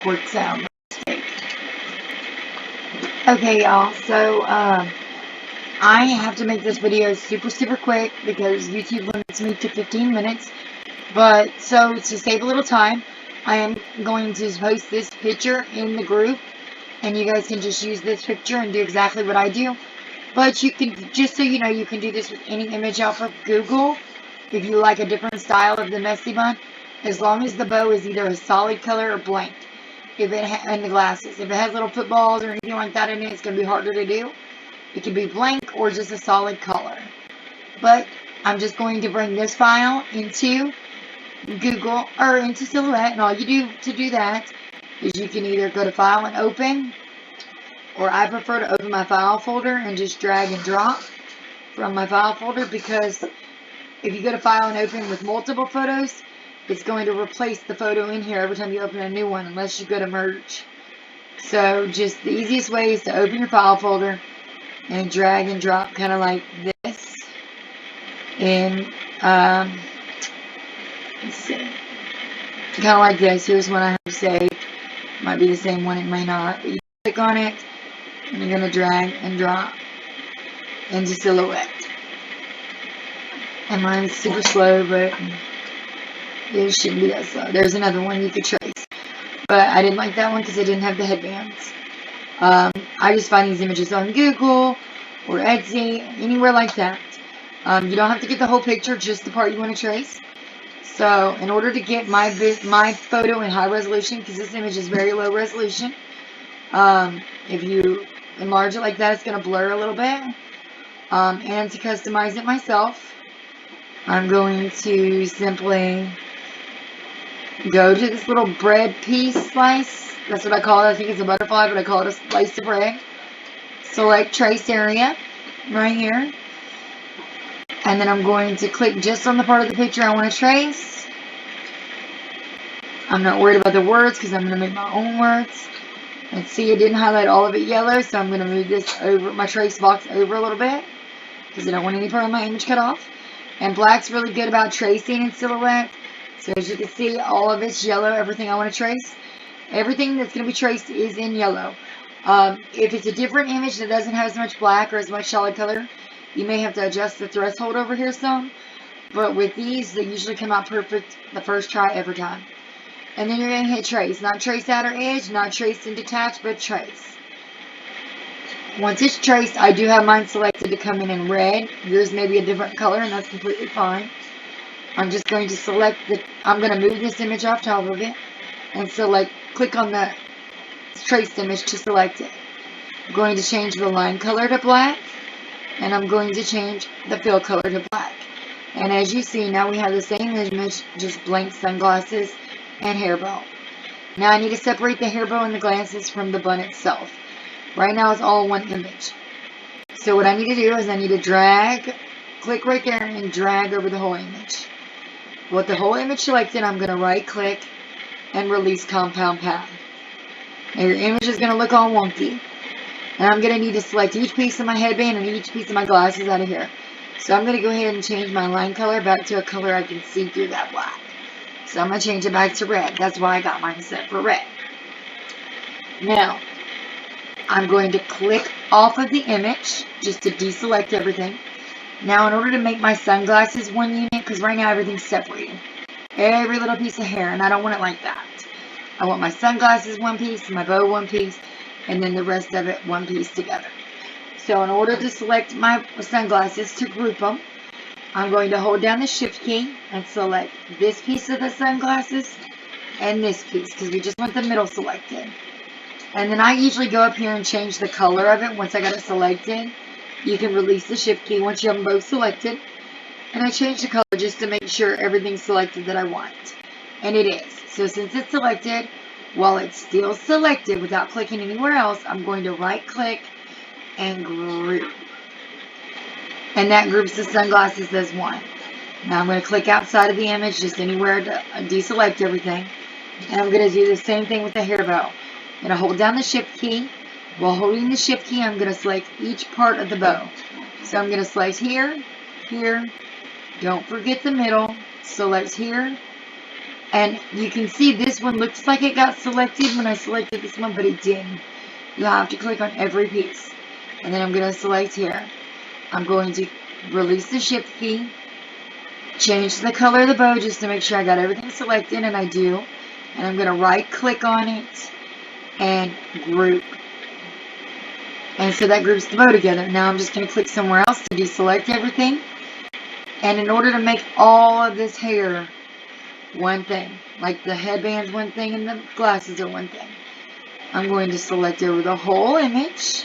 awkward sound. Okay, y'all, so I have to make this video super quick because YouTube limits me to 15 minutes. But so to save a little time, I am going to post this picture in the group, and you guys can just use this picture and do exactly what I do. But you can, just so you know, you can do this with any image off of Google if you like a different style of the messy bun, as long as the bow is either a solid color or blank. And the glasses, if it has little footballs or anything like that in it, it's going to be harder to do. It can be blank or just a solid color. But I'm just going to bring this file into Google or into Silhouette, and all you do to do that is you can either go to File and Open, or I prefer to open my file folder and just drag and drop from my file folder, because if you go to File and Open with multiple photos, it's going to replace the photo in here every time you open a new one, unless you go to Merge. So just the easiest way is to open your file folder and drag and drop, kind of like this. And let's see, kind of like this. Here's one I have saved. Might be the same one, it may not. But you click on it, and you're going to drag and drop into Silhouette. And mine's super slow, but it shouldn't be that slow. There's another one you could trace. But I didn't like that one because it didn't have the headbands. I just find these images on Google or Etsy, anywhere like that. You don't have to get the whole picture, just the part you want to trace. So in order to get my photo in high resolution, because this image is very low resolution, if you enlarge it like that, it's going to blur a little bit. And to customize it myself, I'm going to simply go to this little bread piece slice. That's what I call it. I think it's a butterfly, but I call it a slice of bread. Select trace area right here. And then I'm going to click just on the part of the picture I want to trace. I'm not worried about the words because I'm going to make my own words. And see, it didn't highlight all of it yellow, so I'm going to move this over, my trace box over a little bit, because I don't want any part of my image cut off. And black's really good about tracing in Silhouette. So as you can see, all of it's yellow, everything I want to trace. Everything that's going to be traced is in yellow. If it's a different image that doesn't have as much black or as much solid color, you may have to adjust the threshold over here some. But with these, they usually come out perfect the first try every time. And then you're going to hit trace. Not trace outer edge, not trace and detach, but trace. Once it's traced, I do have mine selected to come in red. Yours may be a different color, and that's completely fine. I'm just going to select I'm going to move this image off top of it and click on the traced image to select it. I'm going to change the line color to black, and I'm going to change the fill color to black. And as you see, now we have the same image, just blank sunglasses and hair bow. Now I need to separate the hair bow and the glasses from the bun itself. Right now it's all one image. So what I need to do is I need to drag, click right there and drag over the whole image. With the whole image selected, I'm going to right click and release compound path. Now your image is going to look all wonky. And I'm going to need to select each piece of my headband and each piece of my glasses out of here. So I'm going to go ahead and change my line color back to a color I can see through that black. So I'm going to change it back to red. That's why I got mine set for red. Now, I'm going to click off of the image just to deselect everything. Now, in order to make my sunglasses one unit, because right now everything's separated. Every little piece of hair, and I don't want it like that. I want my sunglasses one piece, my bow one piece, and then the rest of it one piece together. So in order to select my sunglasses to group them, I'm going to hold down the shift key and select this piece of the sunglasses and this piece, because we just want the middle selected. And then I usually go up here and change the color of it once I got it selected. You can release the shift key once you have them both selected. And I change the color just to make sure everything's selected that I want. And it is. So since it's selected, while it's still selected without clicking anywhere else, I'm going to right click and group. And that groups the sunglasses as one. Now I'm going to click outside of the image, just anywhere to deselect everything. And I'm going to do the same thing with the hair bow. I'm going to hold down the shift key. While holding the shift key, I'm going to select each part of the bow. So I'm going to select here, here. Don't forget the middle. Select here, And you can see this one looks like it got selected when I selected this one, but it didn't. You have to click on every piece. And then I'm going to select here. I'm going to release the shift key, change the color of the bow just to make sure I got everything selected, and I do. And I'm going to right click on it and group. And so that groups the bow together. Now I'm just going to click somewhere else to deselect everything. And in order to make all of this hair one thing, like the headband's one thing and the glasses are one thing, I'm going to select over the whole image.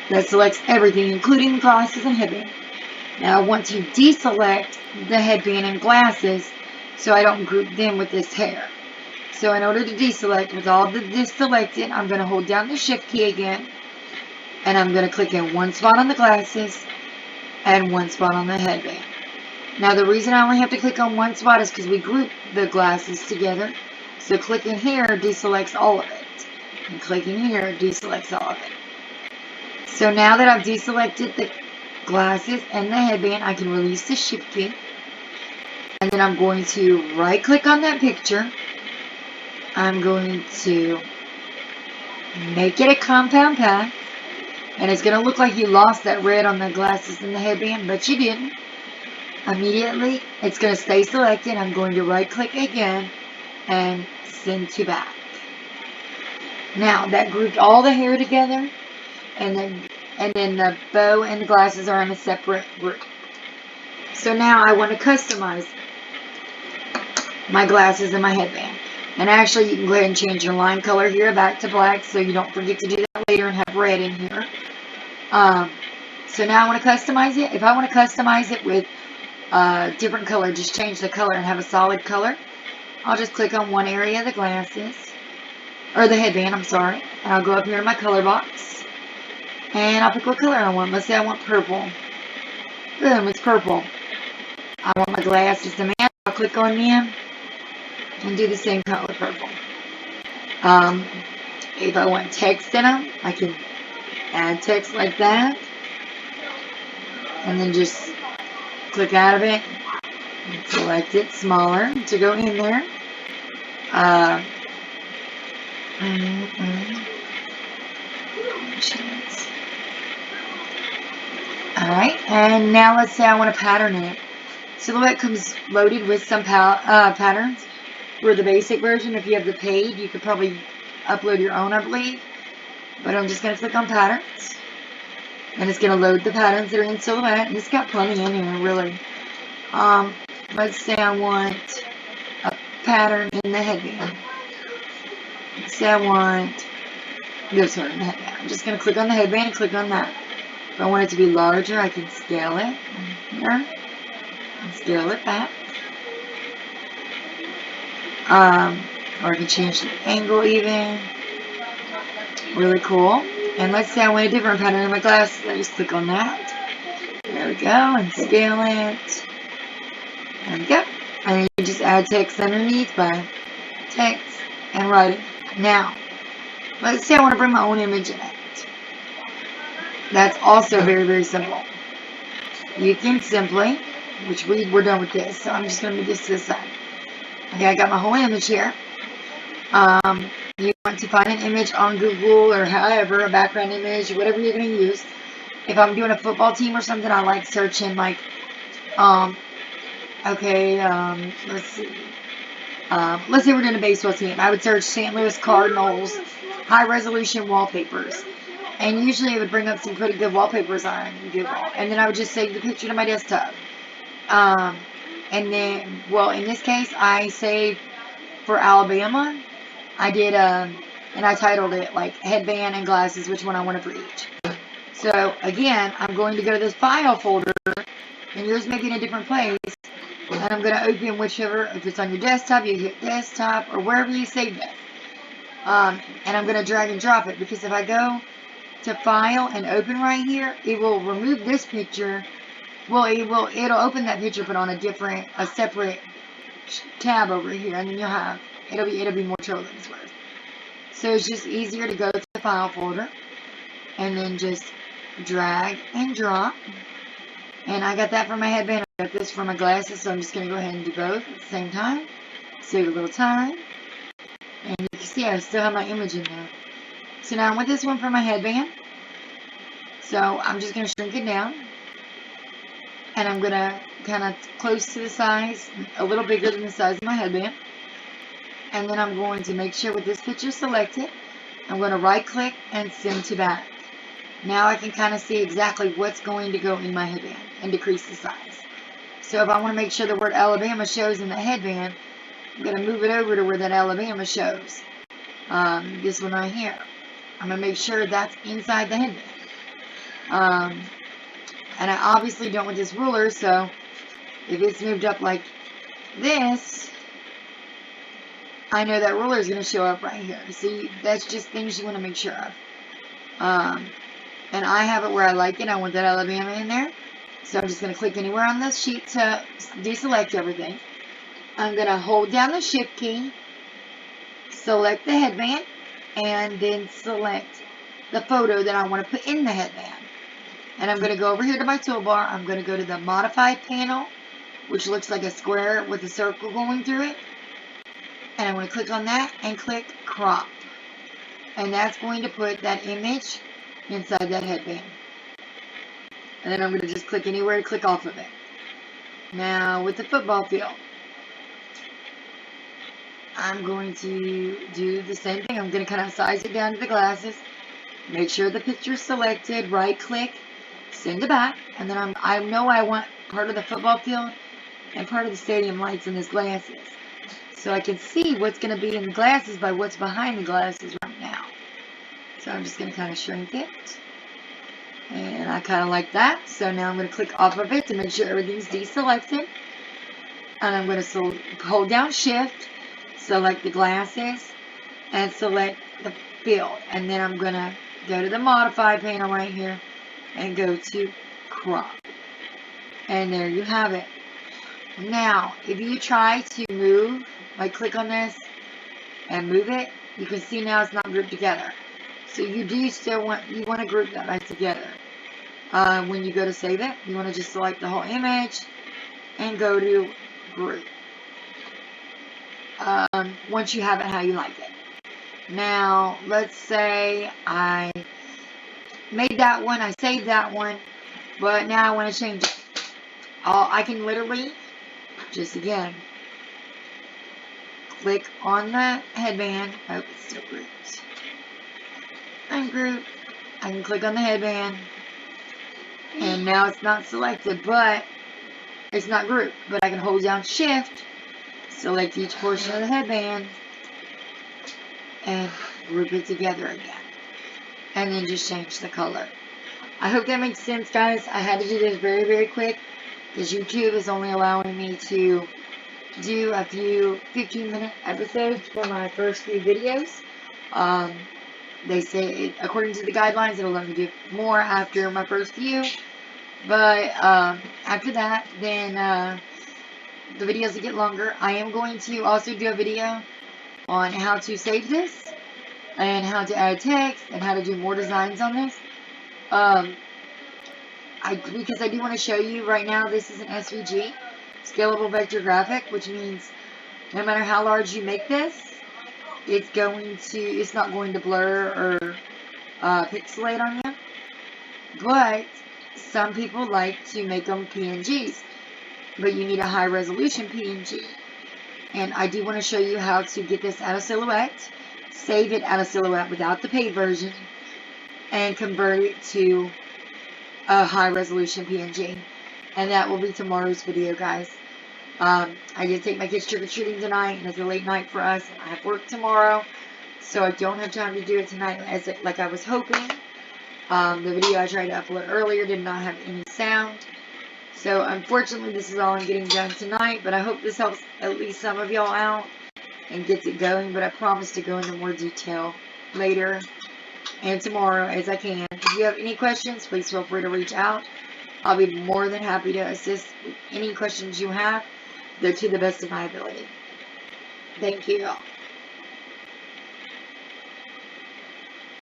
That selects everything, including the glasses and headband. Now I want to deselect the headband and glasses so I don't group them with this hair. So in order to deselect with all of this selected, I'm going to hold down the shift key again, and I'm going to click in one spot on the glasses and one spot on the headband. Now the reason I only have to click on one spot is because we group the glasses together. So clicking here deselects all of it, and clicking here deselects all of it. So now that I've deselected the glasses and the headband, I can release the shift key, and then I'm going to right click on that picture. I'm going to make it a compound path, and it's going to look like you lost that red on the glasses and the headband, but you didn't. Immediately, it's going to stay selected. I'm going to right click again and send to back. Now that grouped all the hair together, and then the bow and the glasses are in a separate group. So now I want to customize my glasses and my headband. And actually, you can go ahead and change your line color here back to black so you don't forget to do that later and have red in here. So now I want to customize it. If I want to customize it with a different color, just change the color and have a solid color, I'll just click on one area of the glasses, or the headband, I'm sorry. And I'll go up here to my color box, and I'll pick what color I want. Let's say I want purple. Boom, it's purple. I want my glasses to match. I'll click on them and do the same color purple. If I want text in them, I can add text like that, and then just click out of it and select it smaller to go in there. Alright, and now let's say I want to pattern it. Silhouette comes loaded with some patterns. For the basic version, if you have the paid, you could probably upload your own, I believe. But I'm just going to click on patterns, and it's going to load the patterns that are in Silhouette, and it's got plenty in here, really. Let's say I want a pattern in the headband. Let's say I want this one in the headband. I'm just going to click on the headband and click on that. If I want it to be larger, I can scale it here and scale it back. Or I can change the angle even. Really cool. And let's say I want a different pattern in my glasses. I just click on that. There we go. And scale it. There we go. And then you just add text underneath by text and writing. Now, let's say I want to bring my own image in it. That's also very, very simple. You can simply, which we're done with this, so I'm just going to move this to the side. Okay, I got my whole image here. You want to find an image on Google or however, a background image, whatever you're going to use. If I'm doing a football team or something, I like searching like, let's see. Let's say we're doing a baseball team. I would search St. Louis Cardinals high resolution wallpapers. And usually it would bring up some pretty good wallpapers on Google. And then I would just save the picture to my desktop. And then, well, in this case, I saved for Alabama. I did, and I titled it like headband and glasses, which one I wanted for each. So again, I'm going to go to this file folder, and yours may be in a different place. And I'm going to open whichever, if it's on your desktop, you hit desktop or wherever you saved it. And I'm going to drag and drop it, because if I go to file and open right here, it will remove this picture. Well, it'll open that picture, but on a separate tab over here, and then you'll have, it'll be more trouble than it's worth. So it's just easier to go to the file folder and then just drag and drop. And I got that for my headband. I got this for my glasses, so I'm just going to go ahead and do both at the same time. Save a little time. And you can see I still have my image in there. So now I want this one for my headband. So I'm just going to shrink it down. And I'm going to kind of close to the size, a little bigger than the size of my headband. And then I'm going to make sure with this picture selected, I'm going to right click and send to back. Now I can kind of see exactly what's going to go in my headband and decrease the size. So if I want to make sure the word Alabama shows in the headband, I'm going to move it over to where that Alabama shows. This one right here. I'm going to make sure that's inside the headband. And I obviously don't want this ruler, so if it's moved up like this, I know that ruler is going to show up right here. See, that's just things you want to make sure of. And I have it where I like it. I want that Alabama in there. So I'm just going to click anywhere on this sheet to deselect everything. I'm going to hold down the shift key, select the headband, and then select the photo that I want to put in the headband. And I'm going to go over here to my toolbar. I'm going to go to the Modify panel, which looks like a square with a circle going through it. And I'm going to click on that and click Crop. And that's going to put that image inside that headband. And then I'm going to just click anywhere to click off of it. Now with the football field, I'm going to do the same thing. I'm going to kind of size it down to the glasses. Make sure the picture is selected. Right click, send to back. And then I know I want part of the football field and part of the stadium lights in these glasses. So I can see what's going to be in the glasses by what's behind the glasses right now. So I'm just going to kind of shrink it. And I kind of like that. So now I'm going to click off of it to make sure everything's deselected. And I'm going to hold down Shift, select the glasses, and select the field. And then I'm going to go to the Modify panel right here and go to Crop. And there you have it. Now, if you try to move, like click on this and move it, you can see now it's not grouped together. So you do still want to group that back together. When you go to save it, you want to just select the whole image and go to group. Once you have it how you like it. Now, let's say I made that one, I saved that one, but now I want to change it. I can literally just again click on the headband. Oh, it's still grouped. Ungroup. I can click on the headband, and now it's not selected, but it's not grouped. But I can hold down Shift, select each portion of the headband, and group it together again. And then just change the color. I hope that makes sense, guys. I had to do this very, very quick because YouTube is only allowing me to do a few 15-minute episodes for my first few videos. They say, according to the guidelines, it'll let me do more after my first few. But after that, then the videos will get longer. I am going to also do a video on how to save this and how to add text and how to do more designs on this. Because I do want to show you right now, this is an SVG, scalable vector graphic, which means no matter how large you make this, it's not going to blur or pixelate on you. But some people like to make them PNGs, but you need a high resolution PNG. And I do want to show you how to get this out of Silhouette, save it out of Silhouette without the paid version, and convert it to a high resolution PNG. And that will be tomorrow's video, guys. I did take my kids trick-or-treating tonight, and it's a late night for us. I have work tomorrow, so I don't have time to do it tonight like I was hoping. The video I tried to upload earlier did not have any sound. So unfortunately, this is all I'm getting done tonight, but I hope this helps at least some of y'all out and gets it going. But I promise to go into more detail later and tomorrow as I can. If you have any questions, please feel free to reach out. I'll be more than happy to assist with any questions you have. They're to the best of my ability. Thank you.